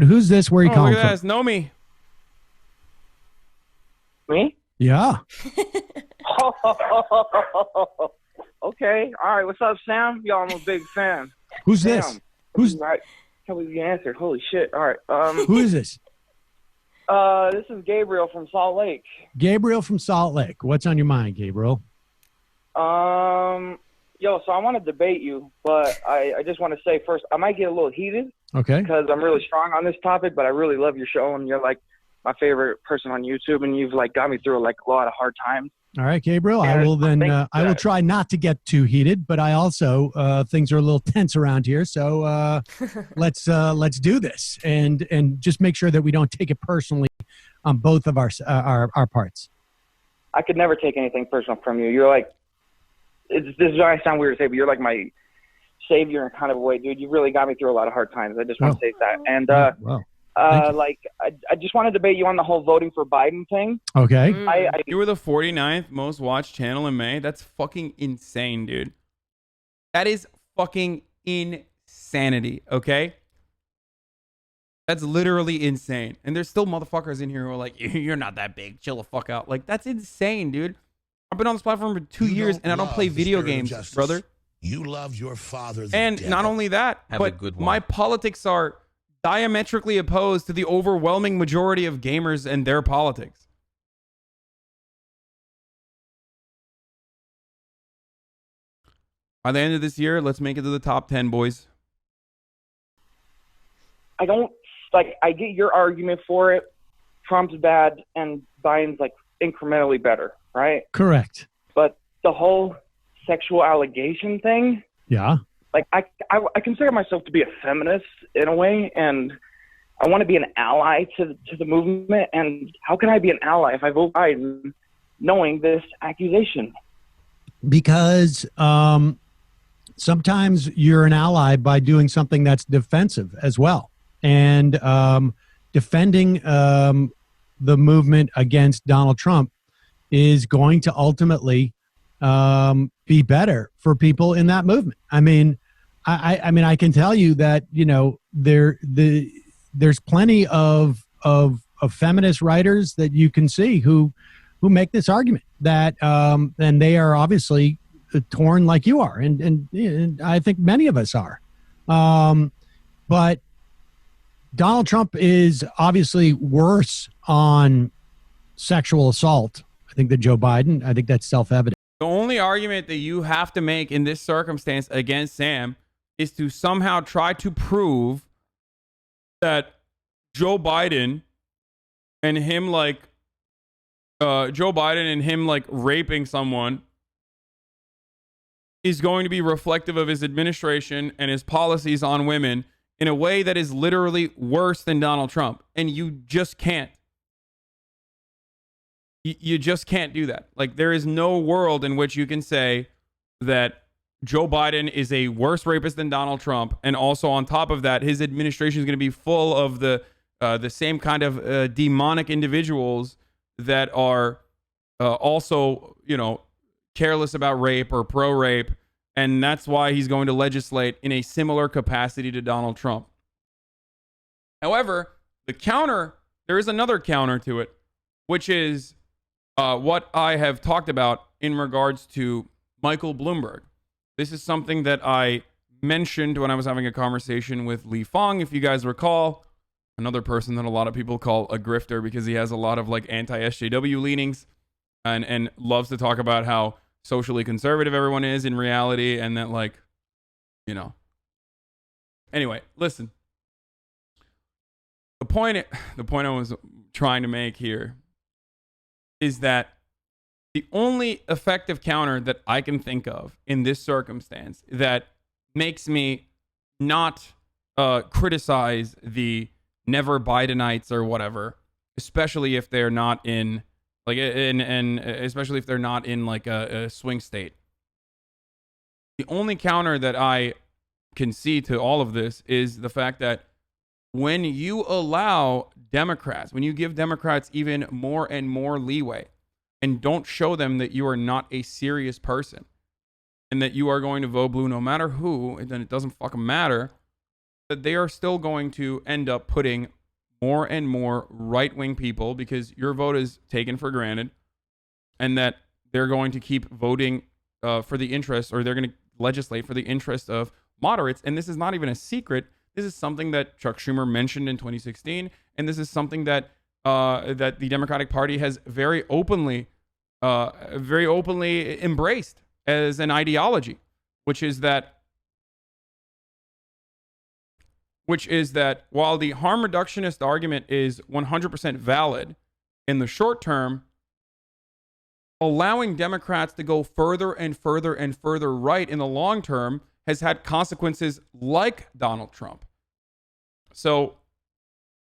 Who's this? Where are you Oh, calling look at that. from? It's Nomi. Me? Yeah. Okay. All right. What's up, Sam? Yo, I'm a big fan. Who's Damn. this? Who's Right. Can't believe you answered. Holy shit. All right. who is this? This is Gabriel from Salt Lake. Gabriel from Salt Lake. What's on your mind, Gabriel? Yo, so I want to debate you, but I just want to say first, I might get a little heated Okay. because I'm really strong on this topic, but I really love your show, and you're like my favorite person on YouTube, and you've like got me through like a lot of hard times. All right, Gabriel. Yeah, I will then. I will that- try not to get too heated, but I also things are a little tense around here. So let's do this and just make sure that we don't take it personally on both of our parts. I could never take anything personal from you. You're like, this is going to sound weird to say, but you're like my savior in kind of a way, dude. You really got me through a lot of hard times. I just want to say that. And Well, like, I just want to debate you on the whole voting for Biden thing. okay. You were the 49th most watched channel in May. That's fucking insane, dude. That is fucking insanity, okay? That's literally insane. And there's still motherfuckers in here who are like, you're not that big. Chill the fuck out. Like, that's insane, dude. I've been on this platform for 2 years and I don't play video games, brother. You love your father. And not only that, but my politics are diametrically opposed to the overwhelming majority of gamers and their politics. By the end of this year, let's make it to the top 10, boys. I don't like. I get your argument for it. Trump's bad and Biden's like incrementally better, right? Correct. But the whole sexual allegation thing, Yeah. like I consider myself to be a feminist in a way, and I want to be an ally to the movement. And how can I be an ally if I vote Biden, knowing this accusation? Because sometimes you're an ally by doing something that's defensive as well. And defending the movement against Donald Trump is going to ultimately be better for people in that movement. I mean, I can tell you that, you know, there's plenty of feminist writers that you can see who make this argument that and they are obviously torn like you are, and I think many of us are, but Donald Trump is obviously worse on sexual assault, I think, than Joe Biden. I think that's self-evident. The only argument that you have to make in this circumstance against Sam is to somehow try to prove that Joe Biden and him raping someone is going to be reflective of his administration and his policies on women in a way that is literally worse than Donald Trump. And you just can't. You just can't do that. Like, there is no world in which you can say that Joe Biden is a worse rapist than Donald Trump, and also on top of that, his administration is going to be full of the same kind of demonic individuals that are also, you know, careless about rape or pro-rape, and that's why he's going to legislate in a similar capacity to Donald Trump. However, there is another counter to it, which is what I have talked about in regards to Michael Bloomberg. This is something that I mentioned when I was having a conversation with Lee Fong, if you guys recall, another person that a lot of people call a grifter because he has a lot of like anti-SJW leanings and loves to talk about how socially conservative everyone is in reality, and that, like, you know. Anyway, listen. The point I was trying to make here is that the only effective counter that I can think of in this circumstance that makes me not criticize the never Bidenites or whatever, especially if they're not in like especially if they're not in like a swing state. The only counter that I can see to all of this is the fact that when you allow Democrats, when you give Democrats even more and more leeway and don't show them that you are not a serious person and that you are going to vote blue no matter who, and then it doesn't fucking matter, that they are still going to end up putting more and more right-wing people, because your vote is taken for granted, and that they're going to keep voting for the interest, or they're going to legislate for the interest of moderates. And this is not even a secret. This is something that Chuck Schumer mentioned in 2016, and this is something that that the Democratic Party has very openly embraced as an ideology, which is that while the harm reductionist argument is 100% valid in the short term, allowing Democrats to go further and further and further right in the long term has had consequences like Donald Trump. So,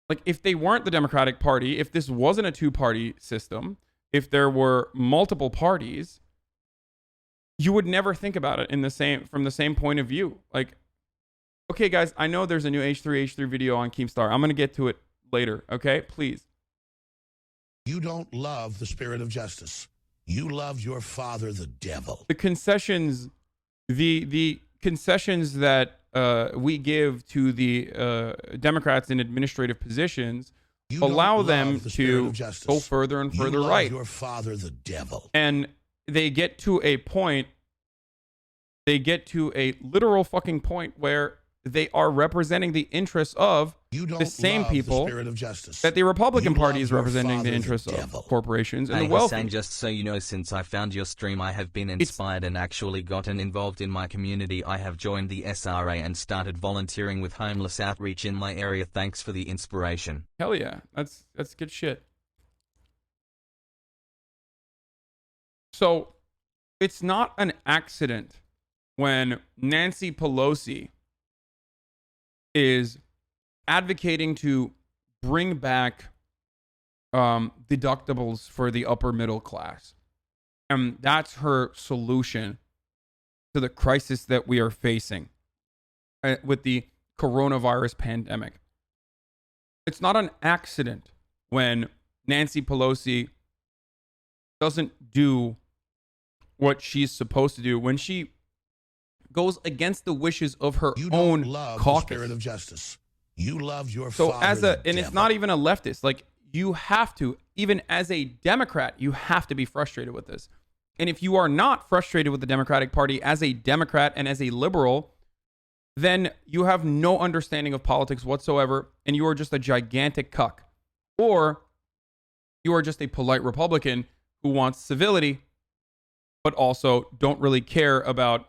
like, if they weren't the Democratic Party, if this wasn't a two-party system, if there were multiple parties, you would never think about it from the same point of view. Like, okay, guys, I know there's a new H3 video on Keemstar. I'm going to get to it later, okay? Please. You don't love the spirit of justice. You love your father, the devil. The concessions, the concessions that we give to the Democrats in administrative positions allow them to go further and further right. Your father, the devil. And they get to a point, a literal fucking point where they are representing the interests of the same people that the Republican Party is representing the interests of corporations and the wealthy. Hassan, just so you know, since I found your stream, I have been inspired and actually gotten involved in my community. I have joined the SRA and started volunteering with homeless outreach in my area. Thanks for the inspiration. Hell yeah, that's good shit. So it's not an accident when Nancy Pelosi is advocating to bring back deductibles for the upper middle class. And that's her solution to the crisis that we are facing with the coronavirus pandemic. It's not an accident when Nancy Pelosi doesn't do what she's supposed to do, when she goes against the wishes of her own caucus. The spirit of justice. You love your so father, as the and devil. It's not even a leftist. Like, you have to, even as a Democrat, you have to be frustrated with this. And if you are not frustrated with the Democratic Party as a Democrat and as a liberal, then you have no understanding of politics whatsoever, and you are just a gigantic cuck. Or you are just a polite Republican who wants civility, but also don't really care about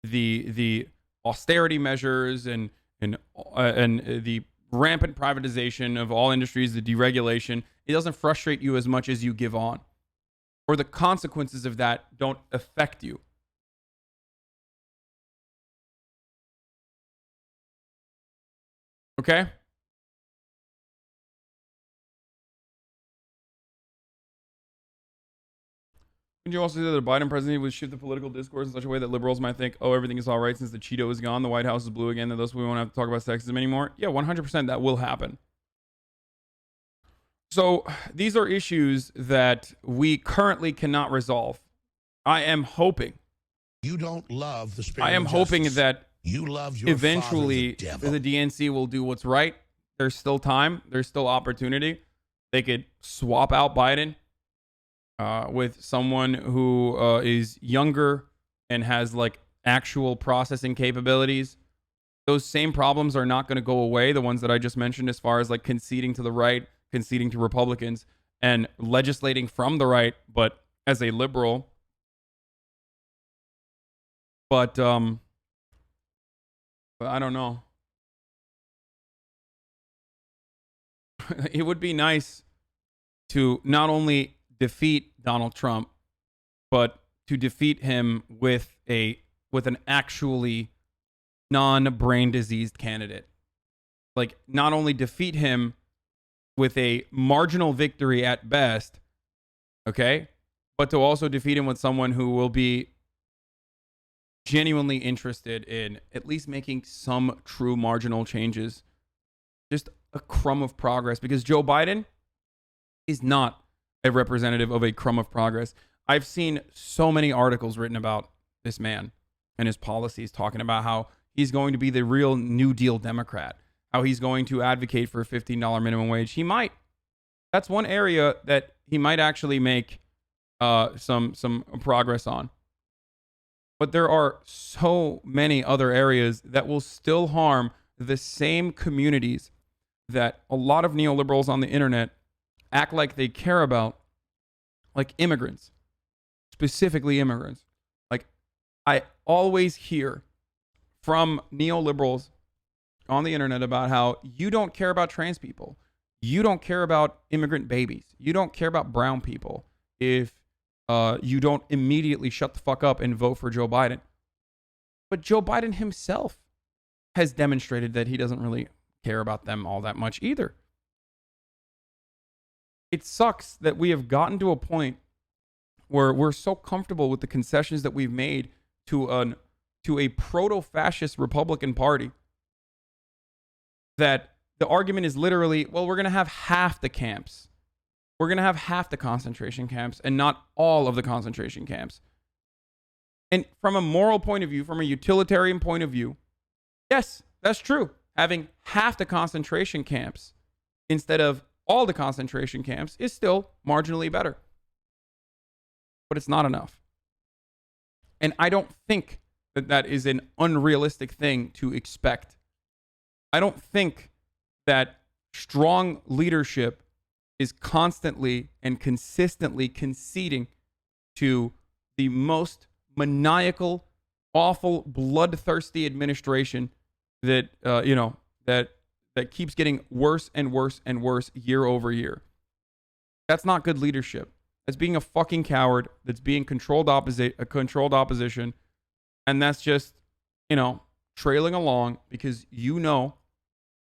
the austerity measures and the rampant privatization of all industries, the deregulation. It doesn't frustrate you as much as you give on, or the consequences of that don't affect you. Okay? Can you also say that the Biden presidency would shift the political discourse in such a way that liberals might think, oh, everything is all right since the Cheeto is gone, the White House is blue again, that thus we won't have to talk about sexism anymore? Yeah, 100% that will happen. So these are issues that we currently cannot resolve. I am hoping. You don't love the spirit I am of hoping justice. that You love your eventually father, the devil. the DNC will do what's right. There's still time. There's still opportunity. They could swap out Biden with someone who is younger and has like actual processing capabilities. Those same problems are not going to go away. The ones that I just mentioned, as far as like conceding to the right, conceding to Republicans, and legislating from the right, but as a liberal. But I don't know. It would be nice to not only defeat Donald Trump, but to defeat him with an actually non-brain diseased candidate. Like, not only defeat him with a marginal victory at best, okay, but to also defeat him with someone who will be genuinely interested in at least making some true marginal changes, just a crumb of progress, because Joe Biden is not a representative of a crumb of progress. I've seen so many articles written about this man and his policies, talking about how he's going to be the real New Deal Democrat, how he's going to advocate for a $15 minimum wage. He might. That's one area that he might actually make some progress on. But there are so many other areas that will still harm the same communities that a lot of neoliberals on the internet act like they care about, like immigrants, specifically immigrants. Like, I always hear from neoliberals on the internet about how you don't care about trans people. You don't care about immigrant babies. You don't care about brown people if you don't immediately shut the fuck up and vote for Joe Biden. But Joe Biden himself has demonstrated that he doesn't really care about them all that much either. It sucks that we have gotten to a point where we're so comfortable with the concessions that we've made to a proto-fascist Republican Party that the argument is literally, well, we're going to have half the camps. We're going to have half the concentration camps and not all of the concentration camps. And from a moral point of view, from a utilitarian point of view, yes, that's true. Having half the concentration camps instead of all the concentration camps is still marginally better. But it's not enough. And I don't think that that is an unrealistic thing to expect. I don't think that strong leadership is constantly and consistently conceding to the most maniacal, awful, bloodthirsty administration that that keeps getting worse and worse and worse year over year. That's not good leadership. That's being a fucking coward. That's being controlled opposition, and that's just, trailing along because you know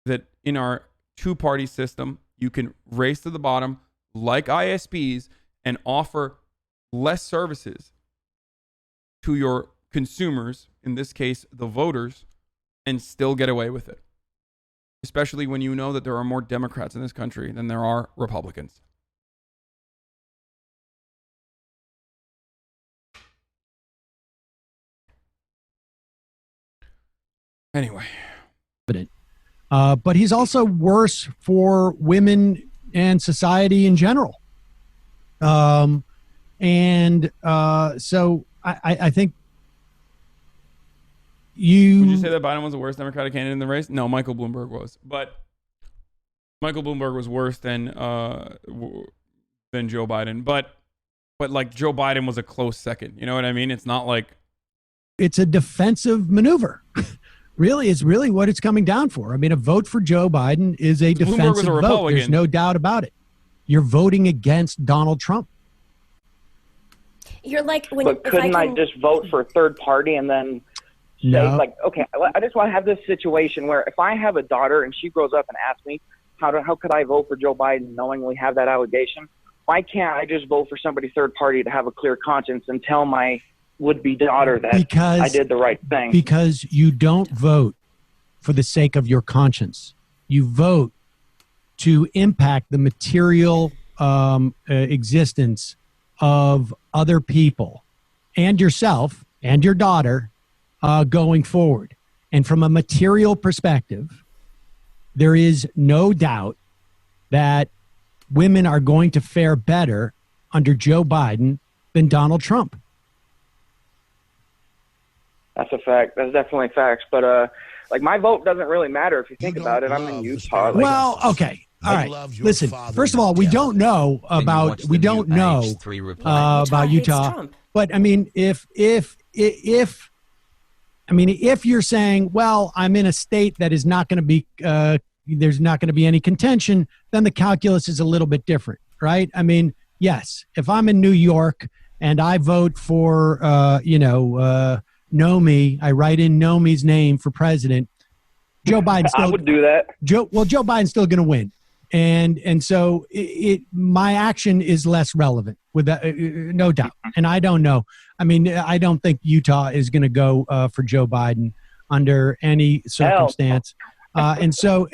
that in our two-party system, you can race to the bottom like ISPs and offer less services to your consumers, in this case, the voters, and still get away with it. Especially when you know that there are more Democrats in this country than there are Republicans. Anyway. But he's also worse for women and society in general. So I think Would you say that Biden was the worst Democratic candidate in the race? No, Michael Bloomberg was. But Michael Bloomberg was worse than Joe Biden. But like Joe Biden was a close second. You know what I mean? It's not like it's a defensive maneuver. Really, it's really what it's coming down for. I mean, a vote for Joe Biden is a defensive vote. There's no doubt about it. You're voting against Donald Trump. You're like, but couldn't I just vote for a third party and then say, okay, I just want to have this situation where if I have a daughter and she grows up and asks me, how could I vote for Joe Biden knowing we have that allegation? Why can't I just vote for somebody third party to have a clear conscience and tell my would-be daughter that I did the right thing? Because you don't vote for the sake of your conscience. You vote to impact the material existence of other people and yourself and your daughter going forward. And from a material perspective, there is no doubt that women are going to fare better under Joe Biden than Donald Trump. That's a fact. That's definitely facts. But my vote doesn't really matter if you think about it. I'm in Utah. Well, okay. All right. Listen, first of all, we don't know about about Utah. But I mean, if you're saying, well, I'm in a state that is not going to be there's not going to be any contention, then the calculus is a little bit different, right? I mean, yes, if I'm in New York and I vote for Nomi, I write in Nomi's name for president, Joe Biden still I would do that. Joe Biden's still going to win. And so my action is less relevant with that, no doubt. And I don't know. I mean, I don't think Utah is going to go for Joe Biden under any circumstance. And so,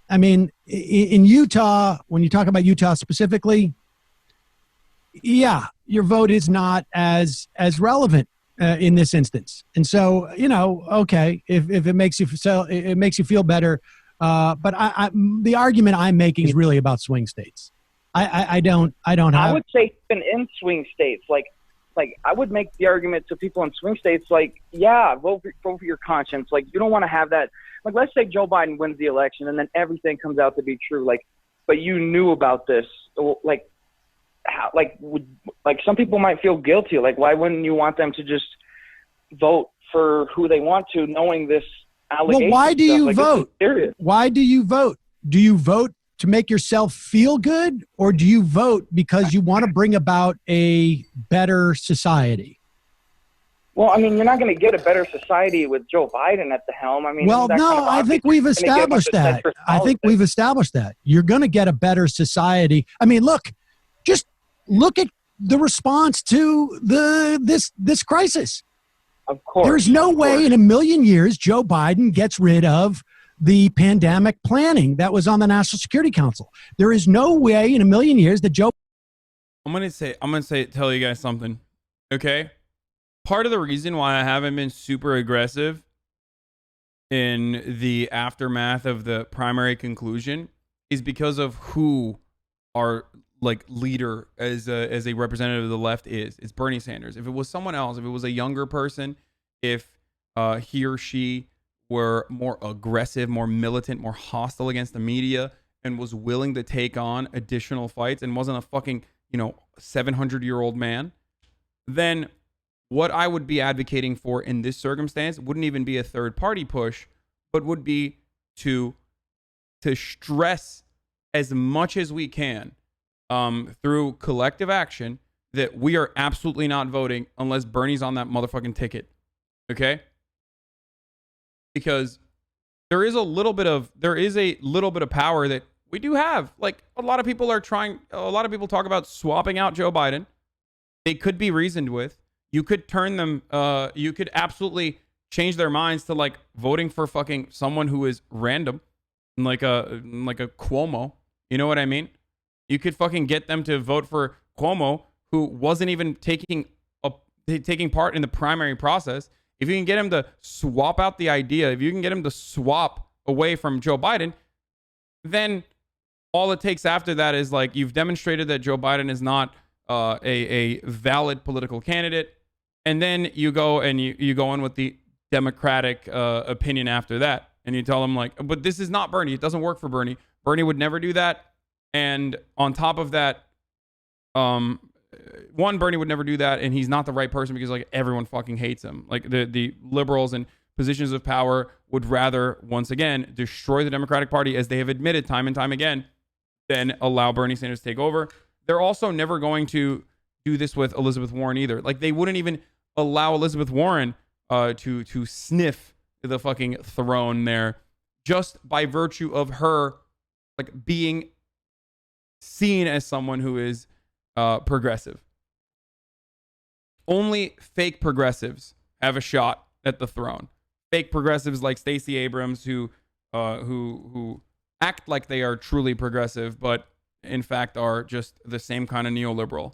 I mean, in Utah, when you talk about Utah specifically, yeah, your vote is not as relevant in this instance. And so, okay, if it makes you it makes you feel better. But the argument I'm making is really about swing states. I don't have. I would say even in swing states, like I would make the argument to people in swing states, like, yeah, vote for your conscience. Like, you don't want to have that. Like, let's say Joe Biden wins the election and then everything comes out to be true. Like, but you knew about this. Like, how? Like some people might feel guilty. Like, why wouldn't you want them to just vote for who they want to, knowing this allegation? Well, why do you vote? Why do you vote? Do you vote to make yourself feel good, or do you vote because you want to bring about a better society? Well, I mean, you're not going to get a better society with Joe Biden at the helm. I mean, well, no, I think we've established that. I think we've established that. You're going to get a better society. I mean, just look at the response to this crisis. Of course. There's no way in a million years Joe Biden gets rid of the pandemic planning that was on the National Security Council. There is no way in a million years that Joe. I'm gonna tell you guys something. Okay, part of the reason why I haven't been super aggressive in the aftermath of the primary conclusion is because of who our leader as a representative of the left is. It's Bernie Sanders. If it was someone else, if it was a younger person, if he or she were more aggressive, more militant, more hostile against the media, and was willing to take on additional fights and wasn't a fucking 700-year-old man, then what I would be advocating for in this circumstance wouldn't even be a third party push, but would be to stress as much as we can through collective action that we are absolutely not voting unless Bernie's on that motherfucking ticket. Okay? Because there is a little bit of power that we do have. Like, a lot of people talk about swapping out Joe Biden. They could be reasoned with. You could turn them, you could absolutely change their minds to voting for fucking someone who is random, like a Cuomo. You know what I mean? You could fucking get them to vote for Cuomo, who wasn't even taking part in the primary process. If you can get him to swap out the idea, if you can get him to swap away from Joe Biden, then all it takes after that is you've demonstrated that Joe Biden is not a valid political candidate, and then you go and you go in with the Democratic opinion after that, and you tell them but this is not Bernie. It doesn't work for Bernie. Bernie would never do that. And on top of that, Bernie would never do that, and he's not the right person because everyone fucking hates him. The liberals and positions of power would rather, once again, destroy the Democratic Party, as they have admitted time and time again, than allow Bernie Sanders to take over. They're also never going to do this with Elizabeth Warren either. They wouldn't even allow Elizabeth Warren to sniff the fucking throne there, just by virtue of her being seen as someone who is progressive. Only fake progressives have a shot at the throne. Fake progressives like Stacey Abrams, who act like they are truly progressive, but in fact are just the same kind of neoliberal.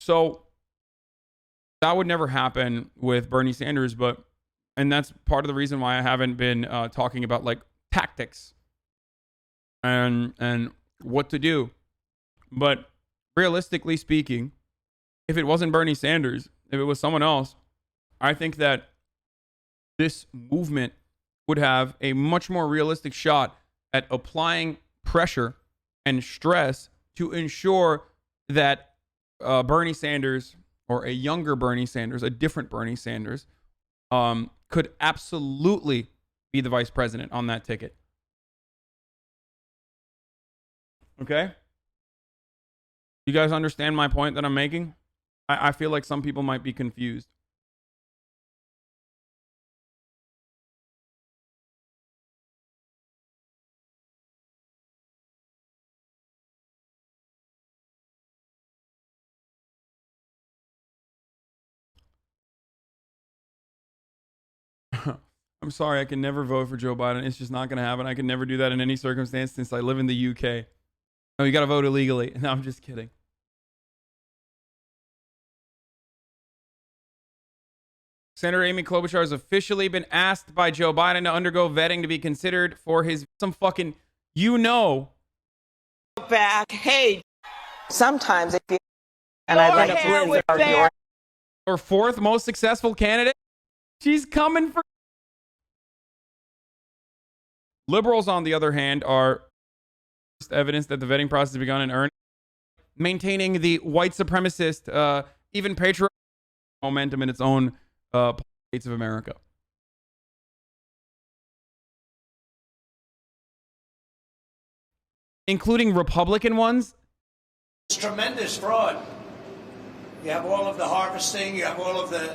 So that would never happen with Bernie Sanders, and that's part of the reason why I haven't been talking about tactics and what to do. But realistically speaking, if it wasn't Bernie Sanders, if it was someone else, I think that this movement would have a much more realistic shot at applying pressure and stress to ensure that Bernie Sanders, or a younger Bernie Sanders, a different Bernie Sanders, could absolutely be the vice president on that ticket. Okay? You guys understand my point that I'm making? I feel like some people might be confused. I'm sorry, I can never vote for Joe Biden. It's just not going to happen. I can never do that in any circumstance since I live in the UK. Oh, you got to vote illegally. No, I'm just kidding. Senator Amy Klobuchar has officially been asked by Joe Biden to undergo vetting to be considered for his some fucking, back. Hey, sometimes if you and I like to or fourth most successful candidate. She's coming for. Liberals, on the other hand, are evidence that the vetting process has begun in earnest, maintaining the white supremacist, even patriarchal momentum in its own states of America. Including Republican ones. It's tremendous fraud. You have all of the harvesting, you have all of the